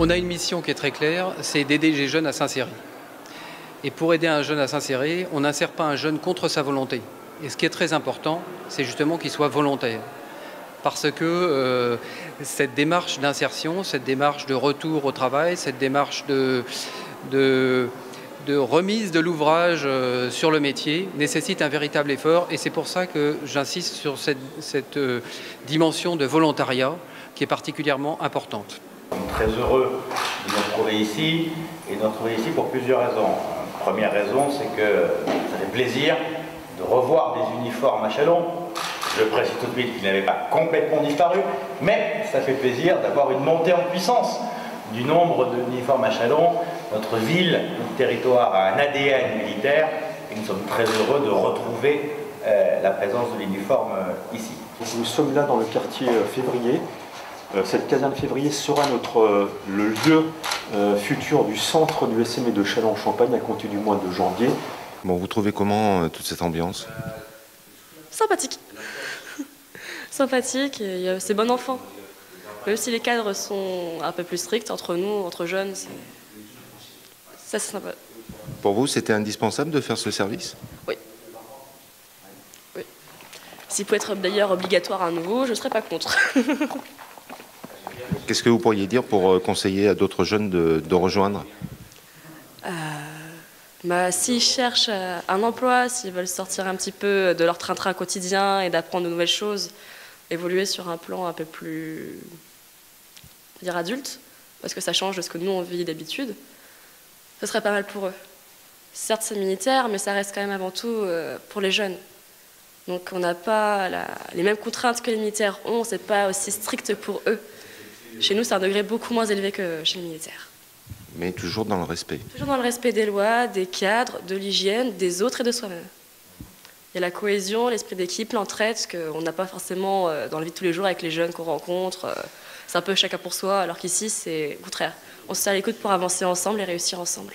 On a une mission qui est très claire, c'est d'aider les jeunes à s'insérer. Et pour aider un jeune à s'insérer, on n'insère pas un jeune contre sa volonté. Et ce qui est très important, c'est justement qu'il soit volontaire. Parce que cette démarche d'insertion, cette démarche de retour au travail, cette démarche de remise de l'ouvrage sur le métier nécessite un véritable effort. Et c'est pour ça que j'insiste sur cette dimension de volontariat qui est particulièrement importante. Nous sommes très heureux de nous retrouver ici, et de nous retrouver ici pour plusieurs raisons. Première raison, c'est que ça fait plaisir de revoir des uniformes à Châlons. Je précise tout de suite qu'ils n'avaient pas complètement disparu, mais ça fait plaisir d'avoir une montée en puissance du nombre d'uniformes à Châlons. Notre ville, notre territoire a un ADN militaire, et nous sommes très heureux de retrouver la présence de l'uniforme ici. Nous sommes là dans le quartier Février. Cette caserne Février sera le lieu futur du centre du SME de Châlons-en-Champagne à compter du mois de janvier. Bon, vous trouvez comment toute cette ambiance? Sympathique. Sympathique, c'est bon enfant. Même si les cadres sont un peu plus stricts entre nous, entre jeunes, ça c'est sympa. Pour vous, c'était indispensable de faire ce service? Oui. Oui. S'il peut être d'ailleurs obligatoire à nouveau, je ne serais pas contre. Qu'est-ce que vous pourriez dire pour conseiller à d'autres jeunes de rejoindre? S'ils cherchent un emploi, s'ils veulent sortir un petit peu de leur train-train quotidien et d'apprendre de nouvelles choses, évoluer sur un plan un peu plus adulte, parce que ça change de ce que nous on vit d'habitude, ce serait pas mal pour eux. Certes c'est militaire, mais ça reste quand même avant tout pour les jeunes. Donc on n'a pas les mêmes contraintes que les militaires ont, c'est pas aussi strict pour eux. Chez nous c'est un degré beaucoup moins élevé que chez les militaires. Mais toujours dans le respect. Toujours dans le respect des lois, des cadres, de l'hygiène, des autres et de soi-même. Il y a la cohésion, l'esprit d'équipe, l'entraide, ce qu'on n'a pas forcément dans la vie de tous les jours avec les jeunes qu'on rencontre. C'est un peu chacun pour soi, alors qu'ici, c'est au contraire. On se tient à l'écoute pour avancer ensemble et réussir ensemble.